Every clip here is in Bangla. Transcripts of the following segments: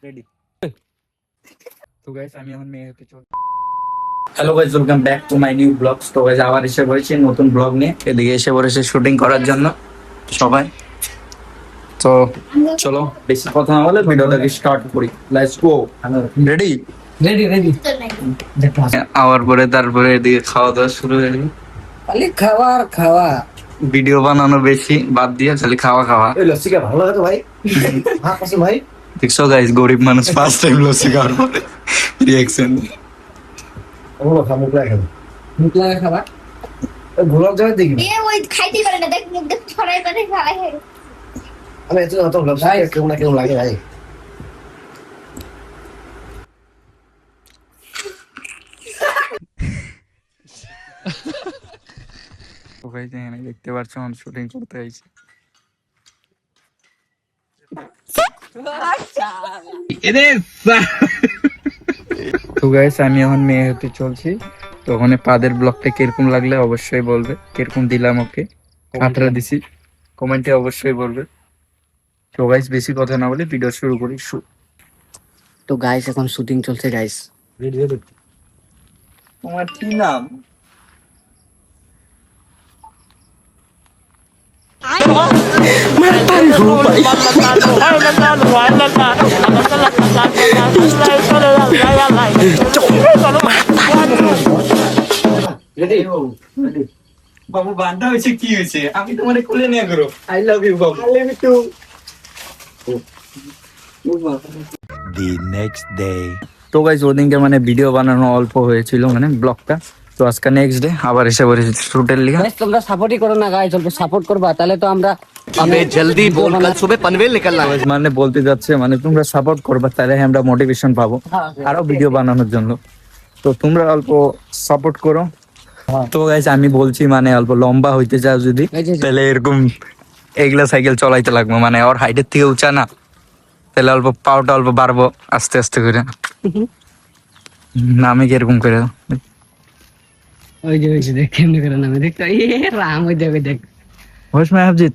রেডি। তো গাইস আমি এখন মেয়ে হতে চল। Hello guys, welcome back to my new blogs. তো গাইস আবার এসে পড়েছি নতুন ব্লগ নিয়ে। এদিকে এসে পড়েছে শুটিং করার জন্য সবাই। তো চলো বেশি কথা না বলে ভিডিওটাকে স্টার্ট করি। Let's go. Ready ready ready আবার পরে তারপরে এদিকে খাওয়া দাওয়া শুরু হয়ে গেল। খালি খাওয়া আর খাওয়া। ভিডিও বানানো বেশি বাদ দিয়ে খালি খাওয়া খাওয়া। এই লস্যিটা ভালো লাগে তো ভাই। হ্যাঁ কসম ভাই। দেখছো গাইস, গরিব মানুষ ফার্স্ট টাইম লস্যি খাওয়ার পরে রিঅ্যাকশন। ওগুলো খা মুখ লাগে খাবে। মুখ লাগে খাবা। ওই গোলাপ জামুন দেখি এ ওই খাইতে পারে না, দেখ মুখ দেখ ছড়াই করে খায়। আমি এত অত লস্যি কেমন না কেমন লাগে ভাই। তো গাইস এখানে দেখতে পাচ্ছ আমি শুটিং করতে আইছি। তো গাইস আমি এখন মেয়ে হতে চলছি। তো ওখানে পাদের ব্লগটা কিরকম লাগলে অবশ্যই বলবে, কিরকম দিলাম ওকে, কাটরা দিছি কমেন্টে অবশ্যই বলবে। তো গাইস বেশি কথা না বলে ভিডিও শুরু করি। তো গাইস এখন শুটিং চলছে গাইস। Ready ready. তোমার কি নাম? রেডি বাবু বানটা হয়েছে কি হয়েছে? আমি তোমারে কোলে নিয়ে করো। আই লাভ ইউ বাবু। I love you too. The next day. তো গাইস ওদিনকে মানে ভিডিও বানানো অল্প হয়েছিল, মানে ব্লগটা। তো আজকে নেক্সট ডে আবার এসে পড়েছি শুটের লিগে। গাইস তোমরা সাপোর্টই করো না গাইস, অল্প সাপোর্ট করবা তাহলে তো আমরা अबे जल्दी बोल, कल सुबह पनवेल निकलना है। মানে বলতে যাচ্ছে মানে তোমরা সাপোর্ট করবা তাহলে আমরা মোটিভেশন পাবো আরো ভিডিও বানানোর জন্য। তো তোমরা অল্প সাপোর্ট করো। তো গাইস আমি বলছি মানে অল্প লম্বা হইতে চাও যদি, তাহলে এরকম এগুলা সাইকেল চলাইতে লাগবে। মানে ওর হাইটের থেকে উঁচা না, তাহলে অল্প পাওটা অল্প বাড়বো আস্তে আস্তে করে। নামে কিরকম করে ওই যে দেখ কেমনে করে নামে দেখতো এ রাম ওই দেখ দেখ হোস মেহবজিৎ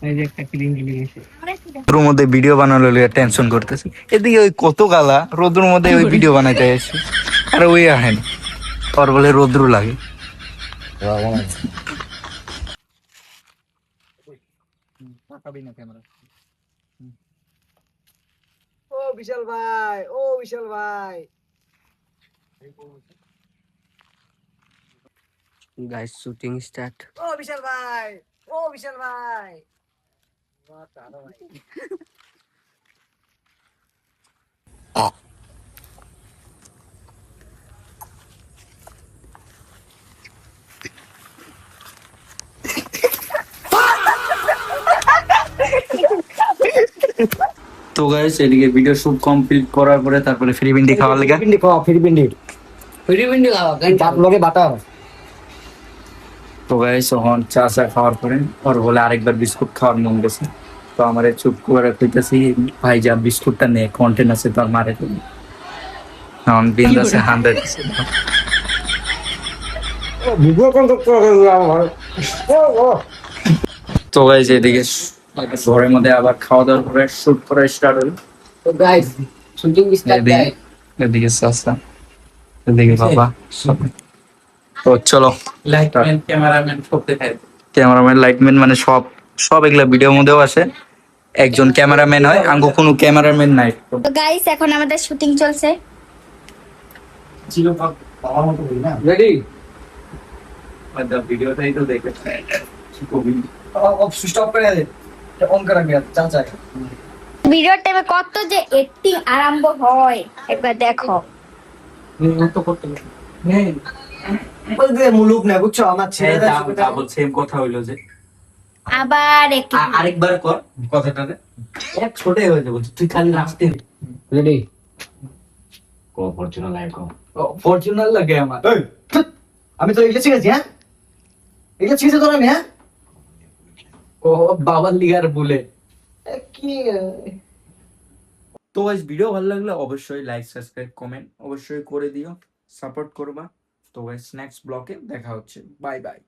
এই যে একটা ক্লিন ক্লিন আছে। রোদ্রুর মধ্যে ভিডিও বানানো লিগে টেনশন করতেছি। এদিকে ওই কত গালা রোদ্রুর মধ্যে ওই ভিডিও বানাইতে আসি, আর ওই আহেন তোর বলে রোদ্রু লাগে। ও বিশাল ভাই, ও বিশাল ভাই। Guys shooting start. ও বিশাল ভাই, ও বিশাল ভাই। তো গাইস এদিকে ভিডিও শুট কমপ্লিট করার পরে তারপরে ফ্রি বিন্ডি খাওয়ার লাগে। ফিরিপিন্ডি খাওয়া, ফিরিপিন্ডি খাওয়া কারণ ব্লগে বাটা হবে। তো গাইস তখন চা খাওয়ার পরে ওর বলে আরেকবার বিস্কুট খাওয়ার মন গেছে। তো আমার চুপ করে কইতাছি ভাই যা বিস্কুটটা নে, কন্টেন্ট আছে তোর মারে তুমি। এখন বিন্দাসে 100%। ভিডিও কোন করে আমার ও তো গাইস এদিকে ঘরের মধ্যে আবার খাওয়া দাওয়ার পরে শুট করা স্টার্ট হলো। তো গাইস শুটিং স্টার্ট এদিকে গাইস। এদিকে সাসা, এদিকে বাবা সবাই। তো চলো লাইটম্যান ক্যামেরাম্যান সব দেখাই। ক্যামেরাম্যান লাইটম্যান মানে সব সব এগুলা ভিডিওর মধ্যেও আছে। একজন ক্যামেরাম্যান হয়, আঙ্গো কোনো ক্যামেরাম্যান নাই। তো গাইস এখন আমাদের শুটিং চলছে। ছিল বাবার মতো হই না রেডি মানে ভিডিওটাই তো দেখে স্টপ করে দে, অন করা গিয়া চা চা। ভিডিওর টাইমে কত যে এডিটিং আরম্ভ হয় একবার দেখো। তো করতে নেই বল দে মুলুক না বুঝছো আমার ছেলে ডাবল সেম কথা হইলো যে আবার একটু আরেকবার কর কথাটাতে। এক ছোটই হয়ে যাবে, তুই খালি নাচতে। রেডি को फॉर्च्यूनर लाइट को ফরচুনার লাগে আমার। এই আমি তো এগুলো শিখেছি। হ্যাঁ এগুলো শিখেছি তো আমি। হ্যাঁ ও বাবার লিগার বলে। কি তো গাইস ভিডিও ভালো লাগলে অবশ্যই লাইক সাবস্ক্রাইব কমেন্ট অবশ্যই করে দিও, সাপোর্ট করবা। তো গাইস নেক্সট ব্লগে দেখা হচ্ছে, বাই বাই।